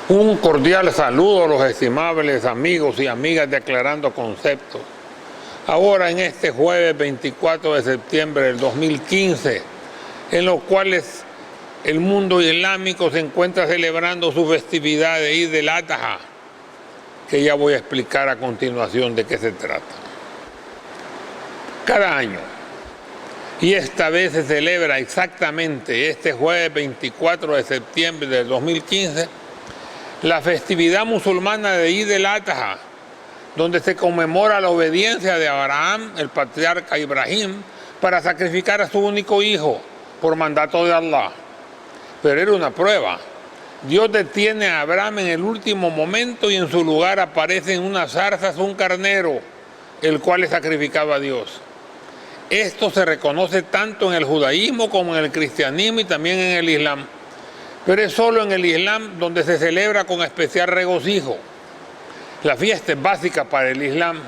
Un cordial saludo a los estimables amigos y amigas de Aclarando Conceptos. Ahora en este jueves 24 de septiembre del 2015, en los cuales el mundo islámico se encuentra celebrando su festividad de Eid el-Adha, que ya voy a explicar a continuación de qué se trata. Cada año, y esta vez se celebra exactamente este jueves 24 de septiembre del 2015, la festividad musulmana de Eid el-Adha, donde se conmemora la obediencia de Abraham, el patriarca Ibrahim, para sacrificar a su único hijo por mandato de Allah. Pero era una prueba. Dios detiene a Abraham en el último momento y en su lugar aparece en unas zarzas un carnero, el cual le sacrificaba a Dios. Esto se reconoce tanto en el judaísmo como en el cristianismo y también en el islam. Pero es solo en el islam donde se celebra con especial regocijo. La fiesta es básica para el islam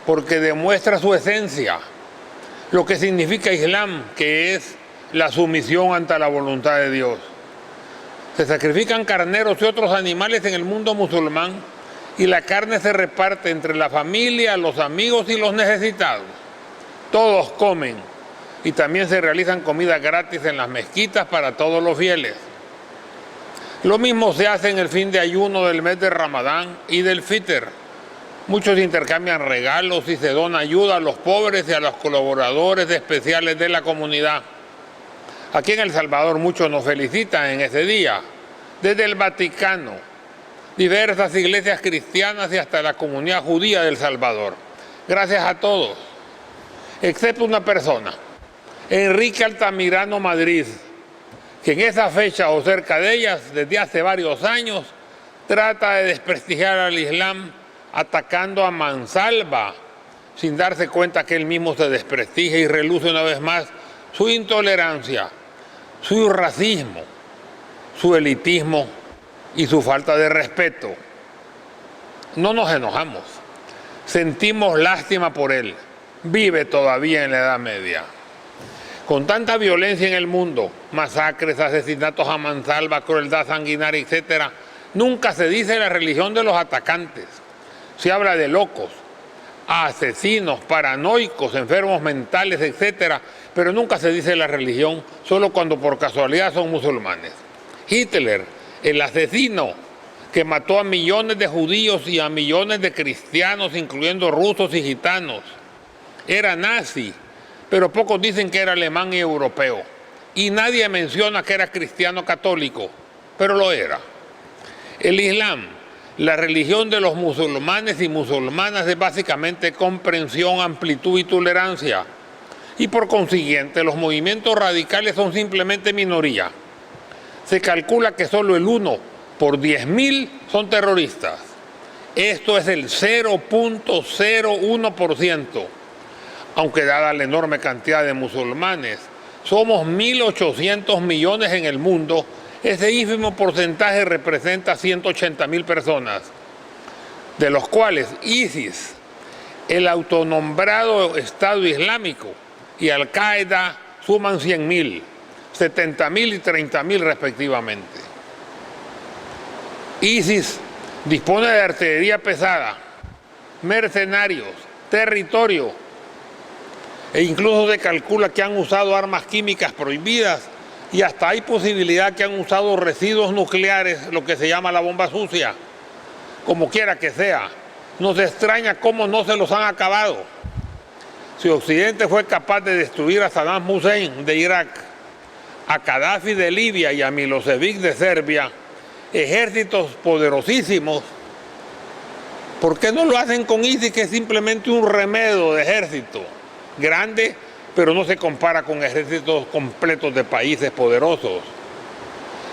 porque demuestra su esencia, lo que significa islam, que es la sumisión ante la voluntad de Dios. Se sacrifican carneros y otros animales en el mundo musulmán y la carne se reparte entre la familia, los amigos y los necesitados. Todos comen y también se realizan comidas gratis en las mezquitas para todos los fieles. Lo mismo se hace en el fin de ayuno del mes de Ramadán y del Fitr. Muchos intercambian regalos y se dona ayuda a los pobres y a los colaboradores especiales de la comunidad. Aquí en El Salvador muchos nos felicitan en ese día, desde el Vaticano, diversas iglesias cristianas y hasta la comunidad judía de El Salvador. Gracias a todos, excepto una persona, Enrique Altamirano Madrid, que en esa fecha o cerca de ellas, desde hace varios años, trata de desprestigiar al Islam atacando a mansalva, sin darse cuenta que él mismo se desprestigia y reluce una vez más su intolerancia, su racismo, su elitismo y su falta de respeto. No nos enojamos, sentimos lástima por él, vive todavía en la Edad Media. Con tanta violencia en el mundo, masacres, asesinatos a mansalva, crueldad sanguinaria, etc., nunca se dice la religión de los atacantes. Se habla de locos, asesinos, paranoicos, enfermos mentales, etc., pero nunca se dice la religión, solo cuando por casualidad son musulmanes. Hitler, el asesino que mató a millones de judíos y a millones de cristianos, incluyendo rusos y gitanos, era nazi, pero pocos dicen que era alemán y europeo. Y nadie menciona que era cristiano católico, pero lo era. El Islam, la religión de los musulmanes y musulmanas, es básicamente comprensión, amplitud y tolerancia. Y por consiguiente, los movimientos radicales son simplemente minoría. Se calcula que solo el 1 por 10.000 son terroristas. Esto es el 0.01%. Aunque dada la enorme cantidad de musulmanes, somos 1.800 millones en el mundo, ese ínfimo porcentaje representa 180.000 personas, de los cuales ISIS, el autonombrado Estado Islámico y Al-Qaeda suman 100.000, 70.000 y 30.000 respectivamente. ISIS dispone de artillería pesada, mercenarios, territorio, e incluso se calcula que han usado armas químicas prohibidas y hasta hay posibilidad que han usado residuos nucleares, lo que se llama la bomba sucia. Como quiera que sea, nos extraña cómo no se los han acabado. Si Occidente fue capaz de destruir a Saddam Hussein de Irak, a Gaddafi de Libia y a Milosevic de Serbia, ejércitos poderosísimos, ¿por qué no lo hacen con ISIS, que es simplemente un remedio de ejército? Grande, pero no se compara con ejércitos completos de países poderosos.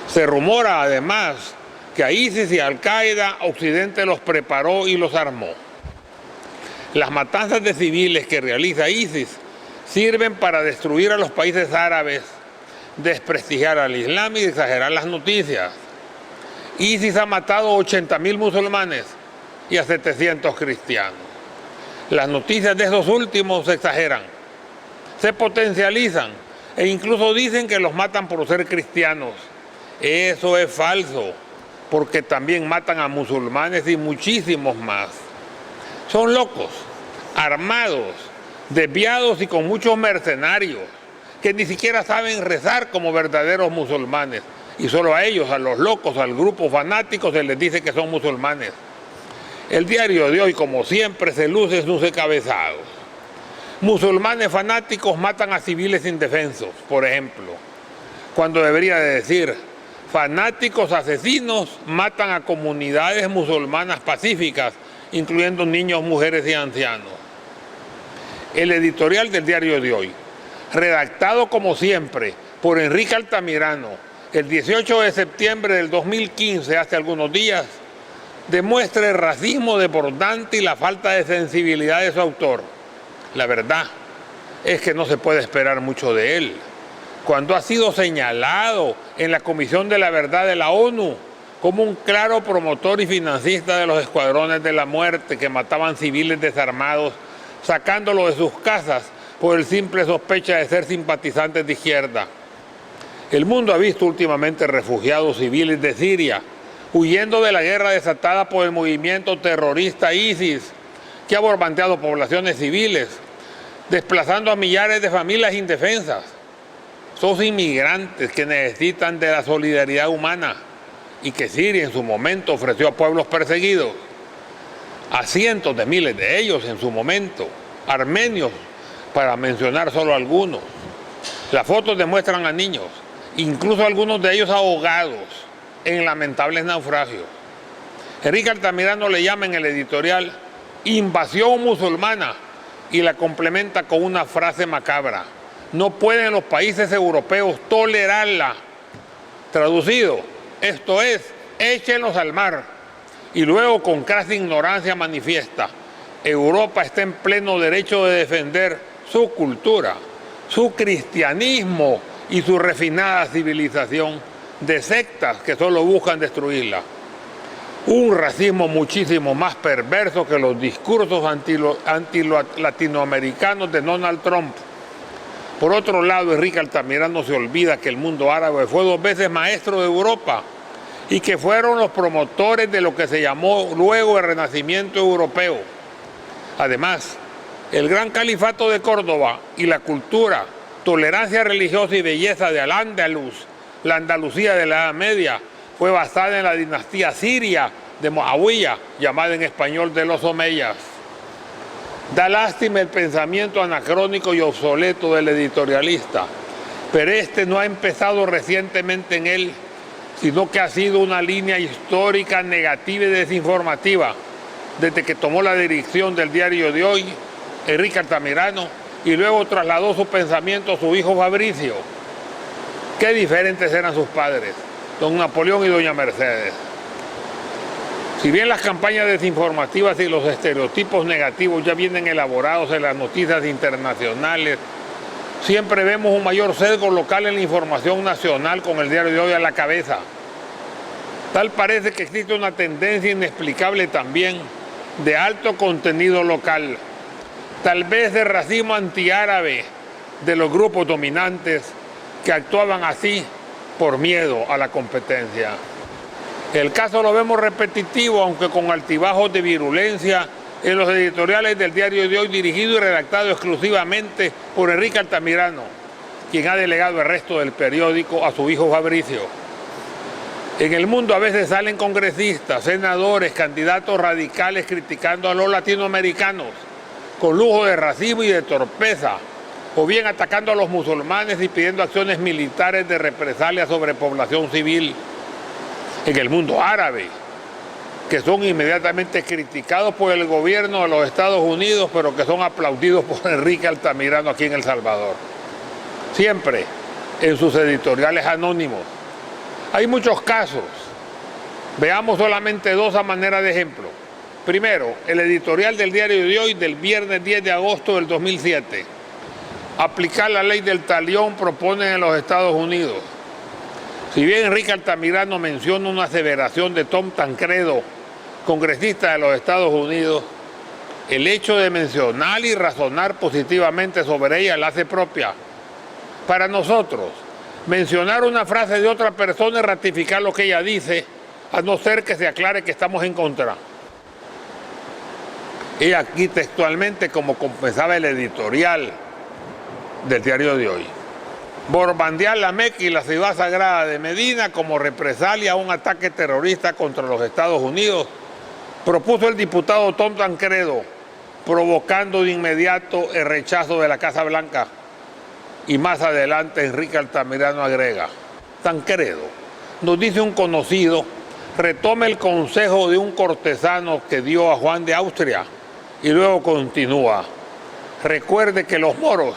Se rumora además que a ISIS y a Al-Qaeda Occidente los preparó y los armó. Las matanzas de civiles que realiza ISIS sirven para destruir a los países árabes, desprestigiar al Islam y exagerar las noticias. ISIS ha matado a 80.000 musulmanes y a 700 cristianos. Las noticias de esos últimos se exageran, se potencializan e incluso dicen que los matan por ser cristianos. Eso es falso. porque también matan a musulmanes y muchísimos más. Son locos, armados, desviados y con muchos mercenarios, que ni siquiera saben rezar como verdaderos musulmanes. Y solo a ellos, a los locos, al grupo fanático, se les dice que son musulmanes. El diario de hoy, como siempre, se luce en sus encabezados. Musulmanes fanáticos matan a civiles indefensos, por ejemplo, cuando debería de decir, fanáticos asesinos matan a comunidades musulmanas pacíficas, incluyendo niños, mujeres y ancianos. El editorial del diario de hoy, redactado como siempre por Enrique Altamirano, el 18 de septiembre del 2015, hace algunos días, demuestra el racismo desbordante y la falta de sensibilidad de su autor. La verdad es que no se puede esperar mucho de él, cuando ha sido señalado en la Comisión de la Verdad de la ONU como un claro promotor y financista de los escuadrones de la muerte que mataban civiles desarmados, sacándolos de sus casas por el simple sospecha de ser simpatizantes de izquierda. El mundo ha visto últimamente refugiados civiles de Siria, huyendo de la guerra desatada por el movimiento terrorista ISIS, que ha bombardeado poblaciones civiles, desplazando a millares de familias indefensas. Son inmigrantes que necesitan de la solidaridad humana y que Siria en su momento ofreció a pueblos perseguidos, a cientos de miles de ellos en su momento, armenios, para mencionar solo algunos. Las fotos demuestran a niños, incluso algunos de ellos ahogados en lamentables naufragios. Enrique Altamirano le llama en el editorial invasión musulmana y la complementa con una frase macabra: no pueden los países europeos tolerarla. Traducido, esto es, échenlos al mar. Y luego con crasa ignorancia manifiesta: Europa está en pleno derecho de defender su cultura, su cristianismo y su refinada civilización de sectas que solo buscan destruirla. Un racismo muchísimo más perverso que los discursos anti-latinoamericanos de Donald Trump. Por otro lado, Enrique Altamirano se olvida que el mundo árabe fue 2 veces maestro de Europa y que fueron los promotores de lo que se llamó luego el Renacimiento europeo. Además, el gran califato de Córdoba y la cultura, tolerancia religiosa y belleza de Al-Ándalus, la Andalucía de la Edad Media, fue basada en la dinastía siria de Muawiyah, llamada en español de los Omeyas. Da lástima el pensamiento anacrónico y obsoleto del editorialista, pero este no ha empezado recientemente en él, sino que ha sido una línea histórica negativa y desinformativa desde que tomó la dirección del diario de hoy, Enrique Altamirano, y luego trasladó su pensamiento a su hijo Fabricio. Qué diferentes eran sus padres, don Napoleón y doña Mercedes. Si bien las campañas desinformativas y los estereotipos negativos ya vienen elaborados en las noticias internacionales, siempre vemos un mayor sesgo local en la información nacional con el diario de hoy a la cabeza. Tal parece que existe una tendencia inexplicable también de alto contenido local, tal vez de racismo antiárabe de los grupos dominantes que actuaban así por miedo a la competencia. El caso lo vemos repetitivo, aunque con altibajos de virulencia, en los editoriales del diario de hoy, dirigido y redactado exclusivamente por Enrique Altamirano, quien ha delegado el resto del periódico a su hijo Fabricio. En el mundo a veces salen congresistas, senadores, candidatos radicales criticando a los latinoamericanos, con lujo de racismo y de torpeza, o bien atacando a los musulmanes y pidiendo acciones militares de represalia sobre población civil. En el mundo árabe, que son inmediatamente criticados por el gobierno de los Estados Unidos, pero que son aplaudidos por Enrique Altamirano aquí en El Salvador. Siempre en sus editoriales anónimos. Hay muchos casos. Veamos solamente 2 a manera de ejemplo. Primero, el editorial del diario de hoy del viernes 10 de agosto del 2007. Aplicar la ley del talión proponen en los Estados Unidos. Si bien Enrique Altamirano menciona una aseveración de Tom Tancredo, congresista de los Estados Unidos, el hecho de mencionar y razonar positivamente sobre ella la hace propia. Para nosotros, mencionar una frase de otra persona y ratificar lo que ella dice a no ser que se aclare que estamos en contra. Y aquí textualmente como confesaba el editorial del diario de hoy. Bombardear la Meca y la ciudad sagrada de Medina como represalia a un ataque terrorista contra los Estados Unidos, propuso el diputado Tom Tancredo, provocando de inmediato el rechazo de la Casa Blanca. Y más adelante Enrique Altamirano agrega: Tancredo, nos dice un conocido, retome el consejo de un cortesano que dio a Juan de Austria, y luego continúa: recuerde que los moros,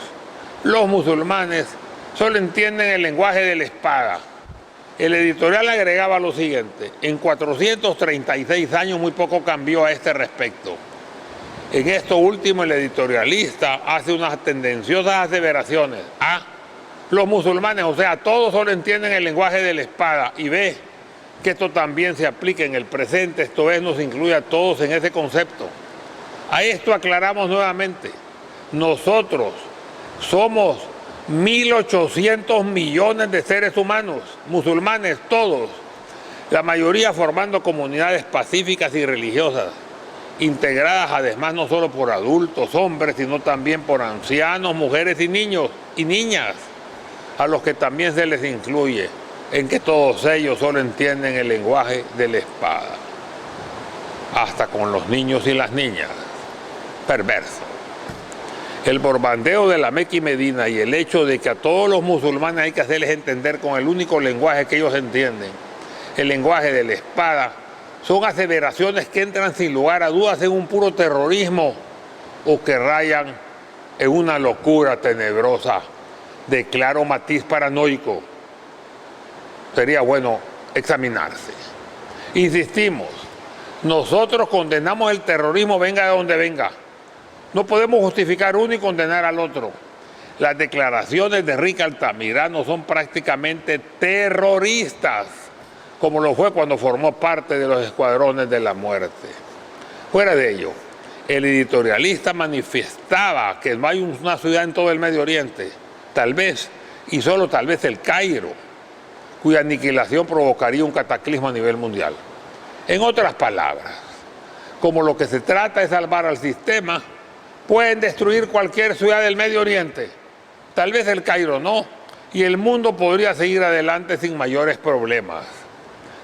los musulmanes, solo entienden el lenguaje de la espada. El editorial agregaba lo siguiente: en 436 años muy poco cambió a este respecto. En esto último el editorialista hace unas tendenciosas aseveraciones. A, los musulmanes, o sea, todos solo entienden el lenguaje de la espada, y B, que esto también se aplica en el presente, esto es, nos incluye a todos en ese concepto. A esto aclaramos nuevamente: nosotros somos 1.800 millones de seres humanos, musulmanes todos, la mayoría formando comunidades pacíficas y religiosas, integradas además no solo por adultos, hombres, sino también por ancianos, mujeres y niños y niñas, a los que también se les incluye en que todos ellos solo entienden el lenguaje de la espada, hasta con los niños y las niñas. Perverso. El bombardeo de la Meca y Medina y el hecho de que a todos los musulmanes hay que hacerles entender con el único lenguaje que ellos entienden, el lenguaje de la espada, son aseveraciones que entran sin lugar a dudas en un puro terrorismo o que rayan en una locura tenebrosa de claro matiz paranoico. Sería bueno examinarse. Insistimos, nosotros condenamos el terrorismo venga de donde venga. No podemos justificar uno y condenar al otro. Las declaraciones de Enrique Altamirano son prácticamente terroristas, como lo fue cuando formó parte de los escuadrones de la muerte. Fuera de ello, el editorialista manifestaba que no hay una ciudad en todo el Medio Oriente, tal vez, y solo tal vez el Cairo, cuya aniquilación provocaría un cataclismo a nivel mundial. En otras palabras, como lo que se trata es salvar al sistema, pueden destruir cualquier ciudad del Medio Oriente, tal vez el Cairo no, y el mundo podría seguir adelante sin mayores problemas.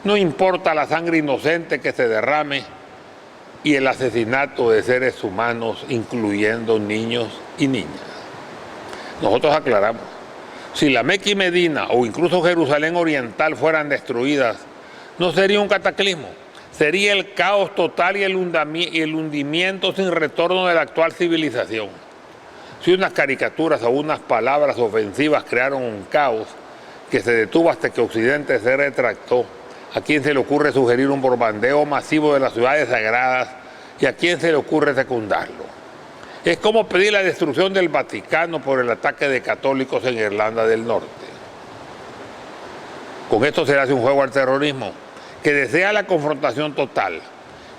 No importa la sangre inocente que se derrame y el asesinato de seres humanos, incluyendo niños y niñas. Nosotros aclaramos, si la Meca y Medina o incluso Jerusalén Oriental fueran destruidas, no sería un cataclismo, sería el caos total y el hundimiento sin retorno de la actual civilización. Si unas caricaturas o unas palabras ofensivas crearon un caos que se detuvo hasta que Occidente se retractó, ¿a quién se le ocurre sugerir un bombardeo masivo de las ciudades sagradas y a quién se le ocurre secundarlo? Es como pedir la destrucción del Vaticano por el ataque de católicos en Irlanda del Norte. Con esto se le hace un juego al terrorismo, que desea la confrontación total.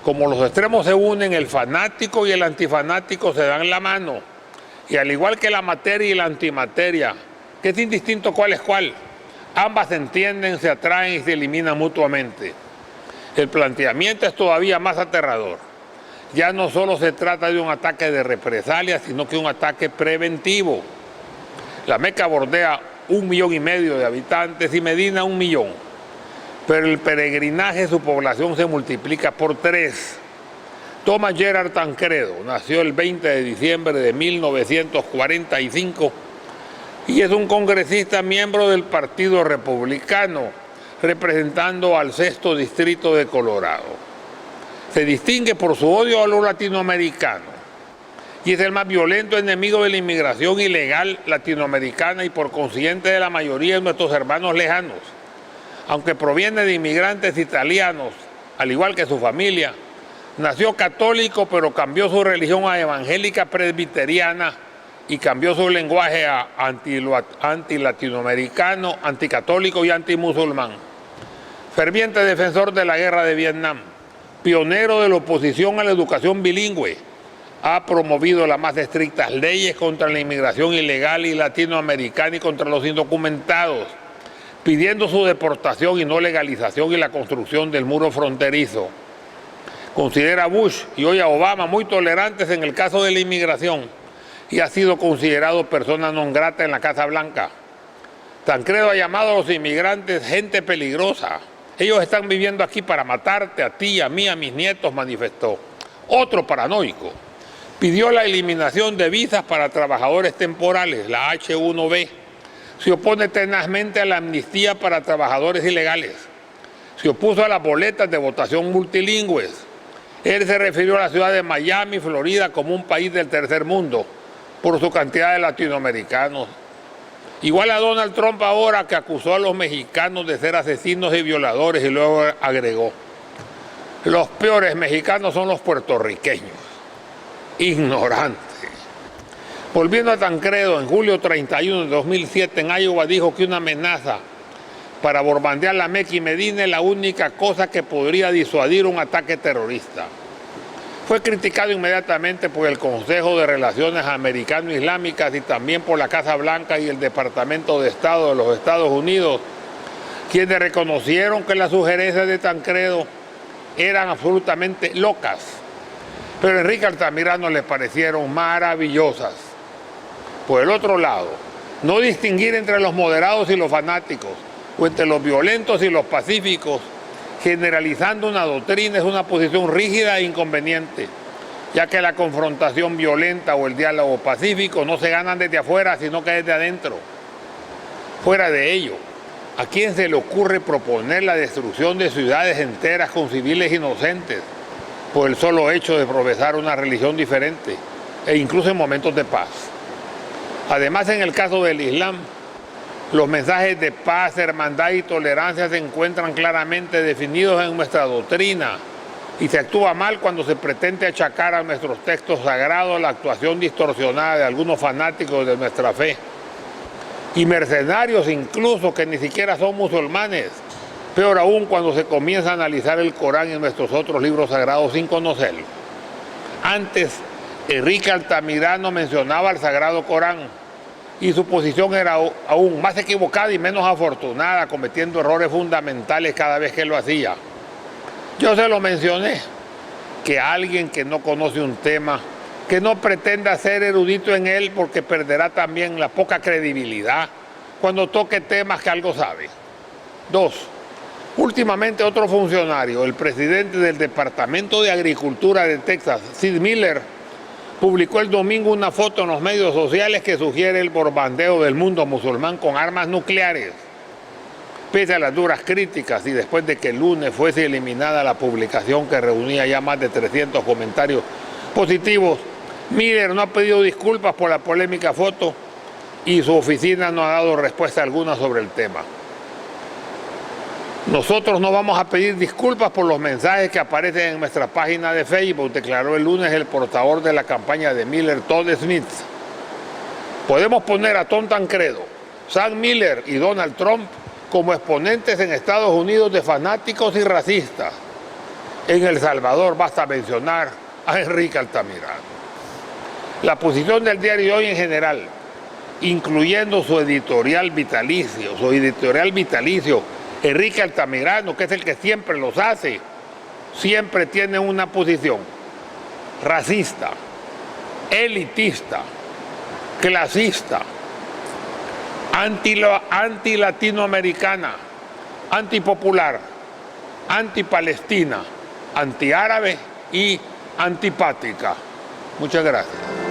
Como los extremos se unen, el fanático y el antifanático se dan la mano. Y al igual que la materia y la antimateria, que es indistinto cuál es cuál, ambas se entienden, se atraen y se eliminan mutuamente. El planteamiento es todavía más aterrador. Ya no solo se trata de un ataque de represalia, sino que un ataque preventivo. La Meca bordea 1,5 millones de habitantes y Medina 1 millón. Pero el peregrinaje, su población se multiplica por 3. Thomas Gerard Tancredo nació el 20 de diciembre de 1945 y es un congresista miembro del Partido Republicano, representando al 6º Distrito de Colorado. Se distingue por su odio a los latinoamericanos y es el más violento enemigo de la inmigración ilegal latinoamericana y por consiguiente de la mayoría de nuestros hermanos lejanos. Aunque proviene de inmigrantes italianos, al igual que su familia, nació católico pero cambió su religión a evangélica presbiteriana y cambió su lenguaje a antilatinoamericano, anticatólico y antimusulmán. Ferviente defensor de la guerra de Vietnam, pionero de la oposición a la educación bilingüe, ha promovido las más estrictas leyes contra la inmigración ilegal y latinoamericana y contra los indocumentados. pidiendo su deportación y no legalización y la construcción del muro fronterizo. Considera a Bush y hoy a Obama muy tolerantes en el caso de la inmigración y ha sido considerado persona non grata en la Casa Blanca. Tancredo ha llamado a los inmigrantes gente peligrosa. Ellos están viviendo aquí para matarte a ti, a mí, a mis nietos, manifestó. Otro paranoico pidió la eliminación de visas para trabajadores temporales, la H-1B. Se opone tenazmente a la amnistía para trabajadores ilegales. Se opuso a las boletas de votación multilingües. Él se refirió a la ciudad de Miami, Florida, como un país del tercer mundo por su cantidad de latinoamericanos. Igual a Donald Trump ahora, que acusó a los mexicanos de ser asesinos y violadores, y luego agregó: los peores mexicanos son los puertorriqueños. Ignorantes. Volviendo a Tancredo, en julio 31 de 2007 en Iowa dijo que una amenaza para bombardear la Meca y Medina es la única cosa que podría disuadir un ataque terrorista. Fue criticado inmediatamente por el Consejo de Relaciones Americano-Islámicas y también por la Casa Blanca y el Departamento de Estado de los Estados Unidos, quienes reconocieron que las sugerencias de Tancredo eran absolutamente locas, pero a Enrique Altamirano les parecieron maravillosas. Por el otro lado, no distinguir entre los moderados y los fanáticos, o entre los violentos y los pacíficos, generalizando una doctrina, es una posición rígida e inconveniente, ya que la confrontación violenta o el diálogo pacífico no se ganan desde afuera, sino que desde adentro. Fuera de ello, ¿a quién se le ocurre proponer la destrucción de ciudades enteras con civiles inocentes por el solo hecho de profesar una religión diferente, e incluso en momentos de paz? Además, en el caso del Islam, los mensajes de paz, hermandad y tolerancia se encuentran claramente definidos en nuestra doctrina y se actúa mal cuando se pretende achacar a nuestros textos sagrados la actuación distorsionada de algunos fanáticos de nuestra fe y mercenarios incluso que ni siquiera son musulmanes. Peor aún cuando se comienza a analizar el Corán y nuestros otros libros sagrados sin conocerlo. Antes, Enrique Altamirano mencionaba el Sagrado Corán y su posición era aún más equivocada y menos afortunada, cometiendo errores fundamentales cada vez que lo hacía. Yo se lo mencioné, que alguien que no conoce un tema, que no pretenda ser erudito en él porque perderá también la poca credibilidad cuando toque temas que algo sabe. 2. Últimamente otro funcionario, el presidente del Departamento de Agricultura de Texas, Sid Miller, publicó el domingo una foto en los medios sociales que sugiere el bombardeo del mundo musulmán con armas nucleares. Pese a las duras críticas y después de que el lunes fuese eliminada la publicación que reunía ya más de 300 comentarios positivos, Miller no ha pedido disculpas por la polémica foto y su oficina no ha dado respuesta alguna sobre el tema. Nosotros no vamos a pedir disculpas por los mensajes que aparecen en nuestra página de Facebook, declaró el lunes el portavoz de la campaña de Miller, Todd Smith. Podemos poner a Tom Tancredo, Sam Miller y Donald Trump como exponentes en Estados Unidos de fanáticos y racistas. En El Salvador basta mencionar a Enrique Altamirano. La posición del diario Hoy en general, incluyendo su editorial vitalicio, Enrique Altamirano, que es el que siempre los hace, siempre tiene una posición racista, elitista, clasista, anti-latinoamericana, antipopular, antipalestina, antiárabe y antipática. Muchas gracias.